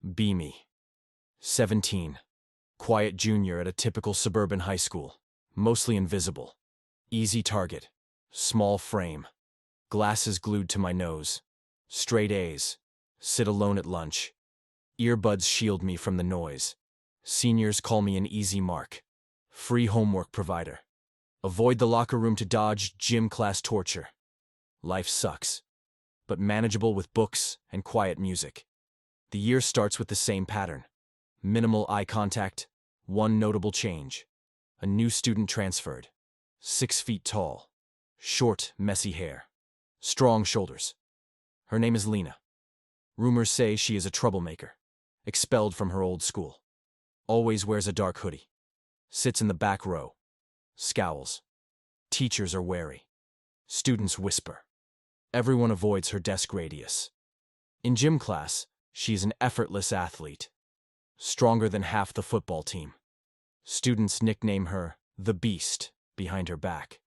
Beamy. 17. Quiet junior at a typical suburban high school. Mostly invisible. Easy target. Small frame. Glasses glued to my nose. Straight A's. Sit alone at lunch. Earbuds shield me from the noise. Seniors call me an easy mark. Free homework provider. Avoid the locker room to dodge gym class torture. Life sucks, but manageable with books and quiet music. The year starts with the same pattern. Minimal eye contact, one notable change. A new student transferred. 6 feet tall. Short, messy hair. Strong shoulders. Her name is Lena. Rumors say she is a troublemaker. Expelled from her old school. Always wears a dark hoodie. Sits in the back row. Scowls. Teachers are wary. Students whisper. Everyone avoids her desk radius. In gym class, she is an effortless athlete. Stronger than half the football team. Students nickname her the Beast behind her back.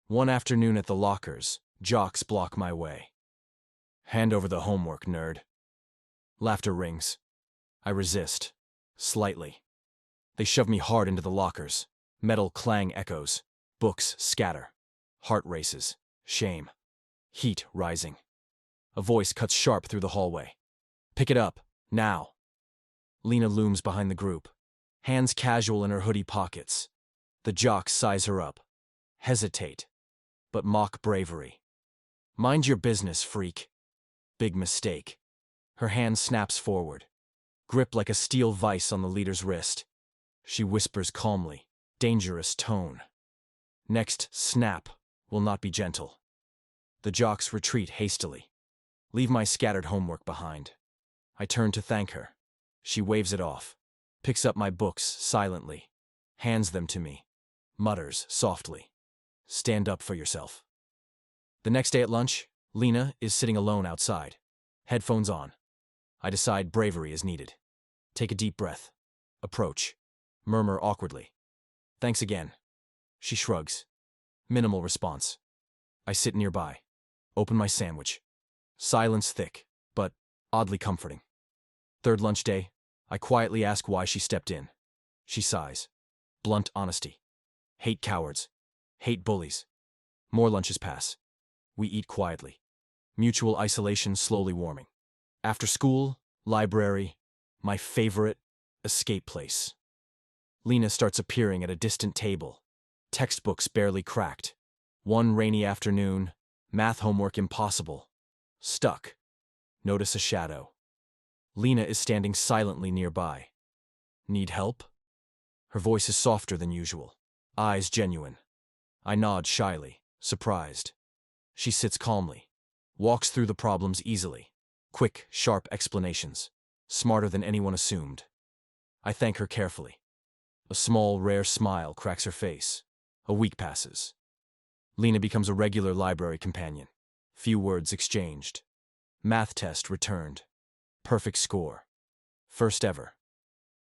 One afternoon at the lockers, jocks block my way. Hand over the homework, nerd. Laughter rings. I resist. Slightly. They shove me hard into the lockers. Metal clang echoes. Books scatter. Heart races. Shame. Heat rising. A voice cuts sharp through the hallway. Pick it up, now. Lena looms behind the group. Hands casual in her hoodie pockets. The jocks size her up. Hesitate. But mock bravery. Mind your business, freak. Big mistake. Her hand snaps forward. Grip like a steel vise on the leader's wrist. She whispers calmly. Dangerous tone. Next snap will not be gentle. The jocks retreat hastily. Leave my scattered homework behind. I turn to thank her. She waves it off. Picks up my books silently. Hands them to me. Mutters softly. Stand up for yourself. The next day at lunch, Lena is sitting alone outside. Headphones on. I decide bravery is needed. Take a deep breath. Approach. Murmur awkwardly. Thanks again. She shrugs. Minimal response. I sit nearby. Open my sandwich. Silence thick, but oddly comforting. Third lunch day, I quietly ask why she stepped in. She sighs. Blunt honesty. Hate cowards. Hate bullies. More lunches pass. We eat quietly. Mutual isolation slowly warming. After school, library, my favorite escape place. Lena starts appearing at a distant table. Textbooks barely cracked. One rainy afternoon, math homework impossible. Stuck. Notice a shadow. Lena is standing silently nearby. Need help? Her voice is softer than usual. Eyes genuine. I nod shyly, surprised. She sits calmly. Walks through the problems easily. Quick, sharp explanations. Smarter than anyone assumed. I thank her carefully. A small, rare smile cracks her face. A week passes. Lena becomes a regular library companion. Few words exchanged. Math test returned. Perfect score. First ever.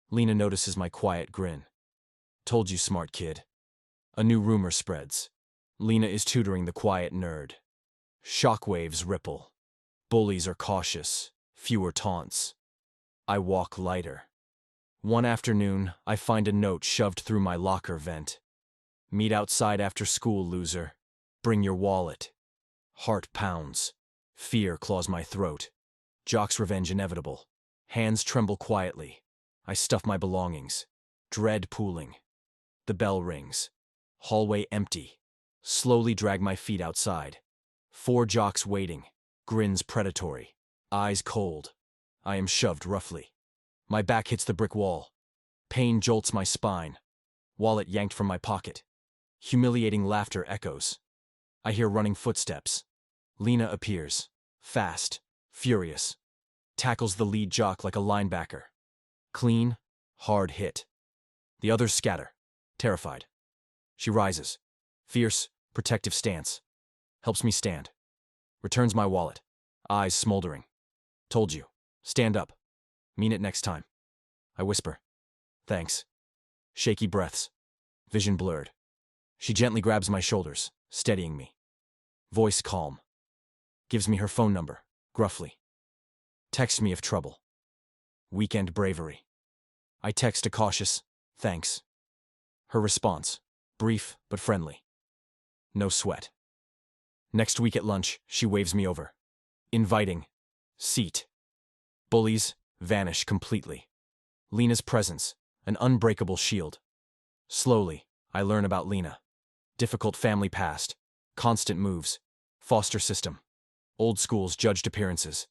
Lena notices my quiet grin. Told you, smart kid. A new rumor spreads. Lena is tutoring the quiet nerd. Shockwaves ripple. Bullies are cautious. Fewer taunts. I walk lighter. One afternoon, I find a note shoved through my locker vent. Meet outside after school, loser. Bring your wallet. Heart pounds. Fear claws my throat. Jock's revenge inevitable. Hands tremble quietly. I stuff my belongings. Dread pooling. The bell rings. Hallway empty. Slowly drag my feet outside. 4 jocks waiting. Grins predatory. Eyes cold. I am shoved roughly. My back hits the brick wall. Pain jolts my spine. Wallet yanked from my pocket. Humiliating laughter echoes. I hear running footsteps. Lena appears. Fast. Furious. Tackles the lead jock like a linebacker. Clean. Hard hit. The others scatter. Terrified. She rises. Fierce, protective stance. Helps me stand. Returns my wallet. Eyes smoldering. Told you. Stand up. Mean it next time. I whisper. Thanks. Shaky breaths. Vision blurred. She gently grabs my shoulders, steadying me. Voice calm. Gives me her phone number, gruffly. Text me if trouble. Weekend bravery. I text a cautious, thanks. Her response, brief but friendly. No sweat. Next week at lunch, she waves me over. Inviting. Seat. Bullies vanish completely. Lena's presence, an unbreakable shield. Slowly, I learn about Lena. Difficult family past, constant moves, foster system, old school's judged appearances.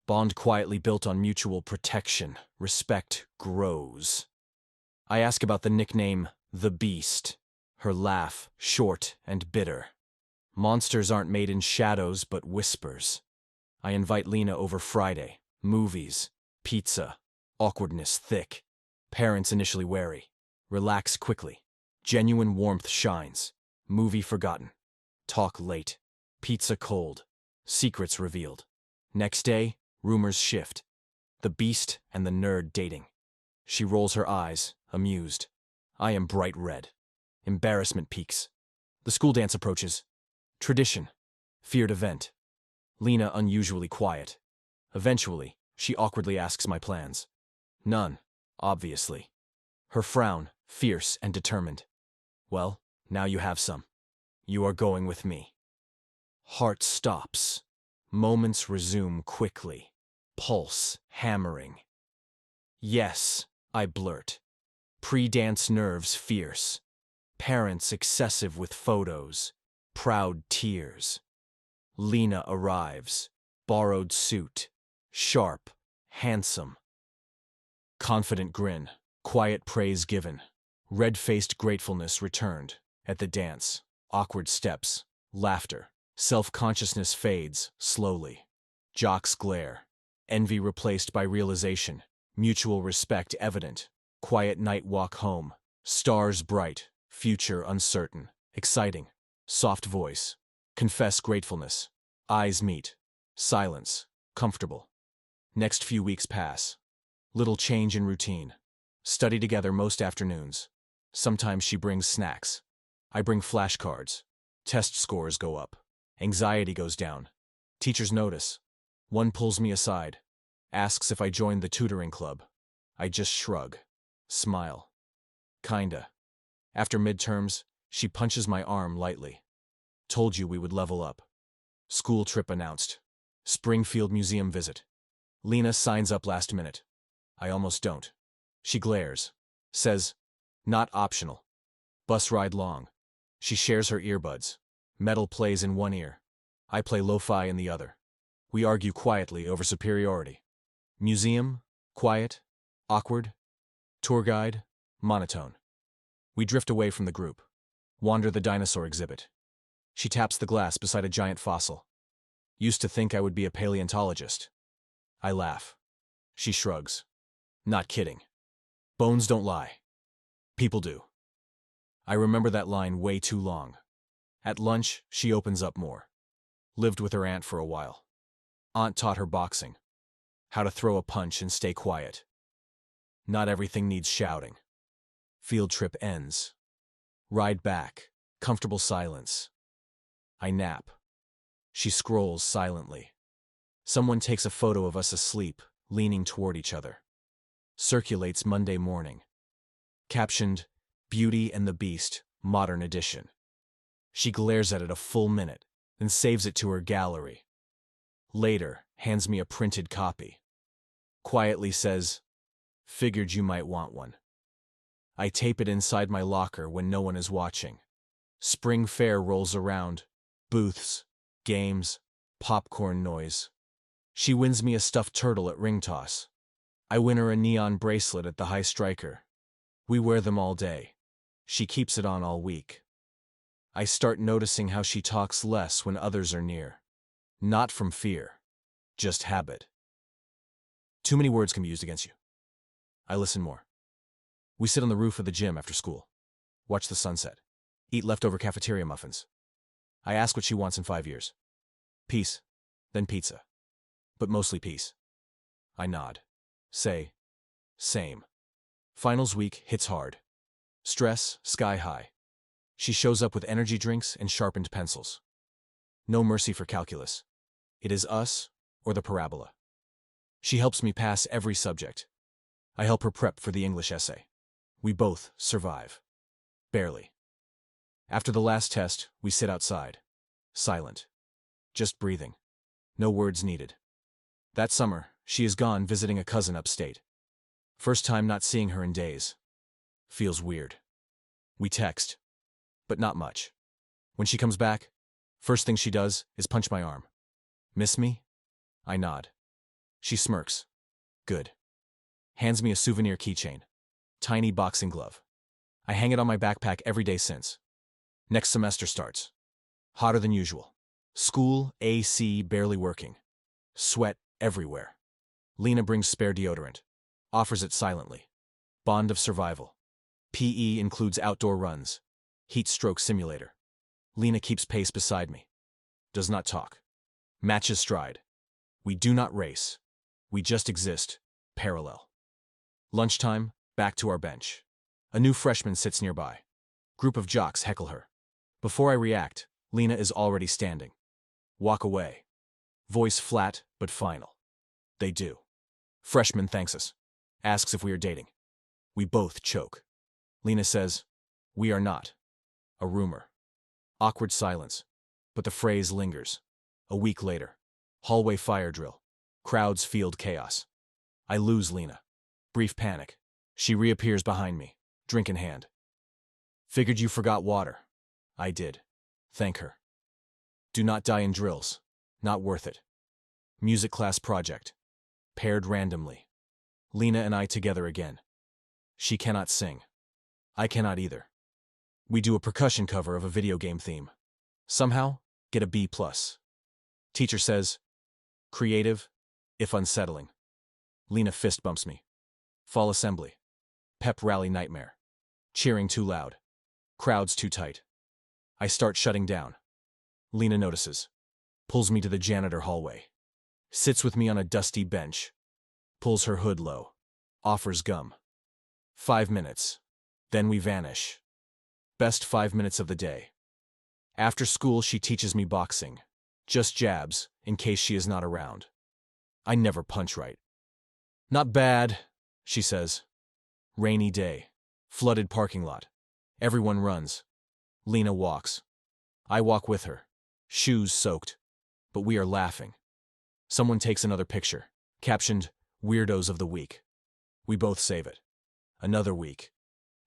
Bond quietly built on mutual protection, respect grows. I ask about the nickname, the Beast. Her laugh, short and bitter. Monsters aren't made in shadows but whispers. I invite Lena over Friday. Movies, pizza, awkwardness thick. Parents initially wary. Relax quickly. Genuine warmth shines. Movie forgotten. Talk late. Pizza cold. Secrets revealed. Next day, rumors shift. The Beast and the nerd dating. She rolls her eyes, amused. I am bright red. Embarrassment peaks. The school dance approaches. Tradition. Feared event. Lena unusually quiet. Eventually, she awkwardly asks my plans. None, obviously. Her frown, fierce and determined. Well, now you have some. You are going with me. Heart stops. Moments resume quickly. Pulse hammering. Yes, I blurt. Pre-dance nerves fierce. Parents excessive with photos. Proud tears. Lena arrives. Borrowed suit. Sharp. Handsome. Confident grin. Quiet praise given. Red-faced gratefulness returned. At the dance. Awkward steps. Laughter. Self-consciousness fades, slowly. Jocks glare. Envy replaced by realization. Mutual respect evident. Quiet night walk home. Stars bright. Future uncertain. Exciting. Soft voice. Confess gratefulness. Eyes meet. Silence. Comfortable. Next few weeks pass. Little change in routine. Study together most afternoons. Sometimes she brings snacks. I bring flashcards. Test scores go up. Anxiety goes down. Teachers notice. One pulls me aside. Asks if I joined the tutoring club. I just shrug. Smile. Kinda. After midterms, she punches my arm lightly. Told you we would level up. School trip announced. Springfield Museum visit. Lena signs up last minute. I almost don't. She glares. Says, not optional. Bus ride long. She shares her earbuds. Metal plays in one ear. I play lo-fi in the other. We argue quietly over superiority. Museum, quiet, awkward. Tour guide, monotone. We drift away from the group. Wander the dinosaur exhibit. She taps the glass beside a giant fossil. Used to think I would be a paleontologist. I laugh. She shrugs. Not kidding. Bones don't lie. People do. I remember that line way too long. At lunch, she opens up more. Lived with her aunt for a while. Aunt taught her boxing. How to throw a punch and stay quiet. Not everything needs shouting. Field trip ends. Ride back. Comfortable silence. I nap. She scrolls silently. Someone takes a photo of us asleep, leaning toward each other. Circulates Monday morning. Captioned, Beauty and the Beast, Modern Edition. She glares at it a full minute, then saves it to her gallery. Later, hands me a printed copy. Quietly says, figured you might want one. I tape it inside my locker when no one is watching. Spring fair rolls around. Booths, games, popcorn noise. She wins me a stuffed turtle at ring toss. I win her a neon bracelet at the High Striker. We wear them all day. She keeps it on all week. I start noticing how she talks less when others are near. Not from fear, just habit. Too many words can be used against you. I listen more. We sit on the roof of the gym after school. Watch the sunset. Eat leftover cafeteria muffins. I ask what she wants in 5 years. Peace, then pizza. But mostly peace. I nod. Say, same. Finals week hits hard. Stress, sky high. She shows up with energy drinks and sharpened pencils. No mercy for calculus. It is us or the parabola. She helps me pass every subject. I help her prep for the English essay. We both survive. Barely. After the last test, we sit outside. Silent. Just breathing. No words needed. That summer, she is gone visiting a cousin upstate. First time not seeing her in days. Feels weird. We text. But not much. When she comes back, first thing she does is punch my arm. Miss me? I nod. She smirks. Good. Hands me a souvenir keychain. Tiny boxing glove. I hang it on my backpack every day since. Next semester starts. Hotter than usual. School, AC barely working. Sweat everywhere. Lena brings spare deodorant. Offers it silently. Bond of survival. PE includes outdoor runs. Heat stroke simulator. Lena keeps pace beside me. Does not talk. Matches stride. We do not race. We just exist, parallel. Lunchtime, back to our bench. A new freshman sits nearby. Group of jocks heckle her. Before I react, Lena is already standing. Walk away. Voice flat, but final. They do. Freshman thanks us. Asks if we are dating. We both choke. Lena says, we are not. A rumor. Awkward silence. But the phrase lingers. A week later. Hallway fire drill. Crowds field chaos. I lose Lena. Brief panic. She reappears behind me, drink in hand. Figured you forgot water. I did. Thank her. Do not die in drills. Not worth it. Music class project. Paired randomly. Lena and I together again. She cannot sing. I cannot either. We do a percussion cover of a video game theme. Somehow, get a B+. Teacher says, creative, if unsettling. Lena fist bumps me. Fall assembly. Pep rally nightmare. Cheering too loud. Crowds too tight. I start shutting down. Lena notices. Pulls me to the janitor hallway. Sits with me on a dusty bench. Pulls her hood low. Offers gum. 5 minutes. Then we vanish. Best 5 minutes of the day. After school, she teaches me boxing. Just jabs, in case she is not around. I never punch right. Not bad, she says. Rainy day. Flooded parking lot. Everyone runs. Lena walks. I walk with her. Shoes soaked. But we are laughing. Someone takes another picture. Captioned, Weirdos of the Week. We both save it. Another week.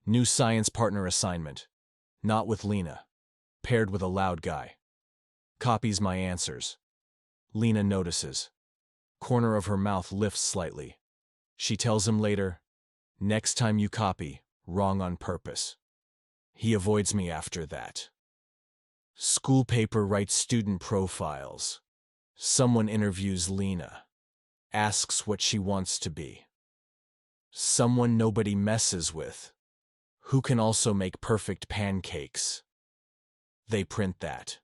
New science partner assignment. Not with Lena. Paired with a loud guy. Copies my answers. Lena notices. Corner of her mouth lifts slightly. She tells him later, next time you copy, wrong on purpose. He avoids me after that. School paper writes student profiles. Someone interviews Lena. Asks what she wants to be. Someone nobody messes with. Who can also make perfect pancakes. They print that.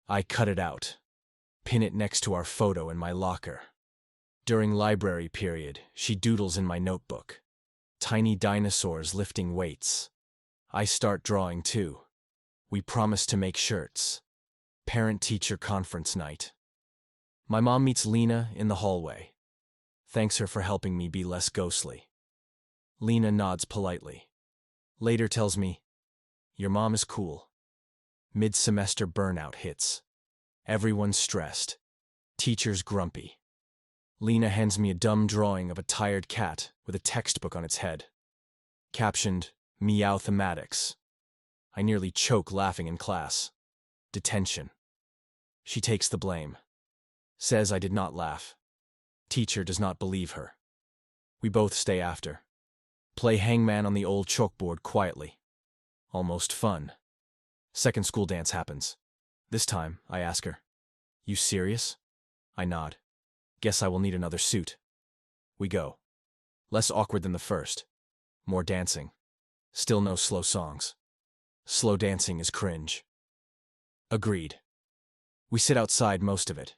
I cut it out. Pin it next to our photo in my locker. During library period, she doodles in my notebook. Tiny dinosaurs lifting weights. I start drawing too. We promise to make shirts. Parent-teacher conference night. My mom meets Lena in the hallway. Thanks her for helping me be less ghostly. Lena nods politely. Later tells me, your mom is cool. Mid-semester burnout hits. Everyone's stressed. Teacher's grumpy. Lena hands me a dumb drawing of a tired cat with a textbook on its head. Captioned, Meow-thematics. I nearly choke laughing in class. Detention. She takes the blame. Says I did not laugh. Teacher does not believe her. We both stay after. Play hangman on the old chalkboard quietly. Almost fun. Second school dance happens. This time, I ask her, you serious? I nod. Guess I will need another suit. We go. Less awkward than the first. More dancing. Still no slow songs. Slow dancing is cringe. Agreed. We sit outside most of it.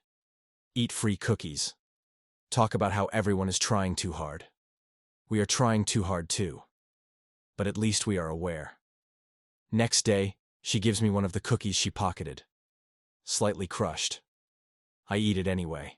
Eat free cookies. Talk about how everyone is trying too hard. We are trying too hard too. But at least we are aware. Next day, she gives me one of the cookies she pocketed. Slightly crushed. I eat it anyway.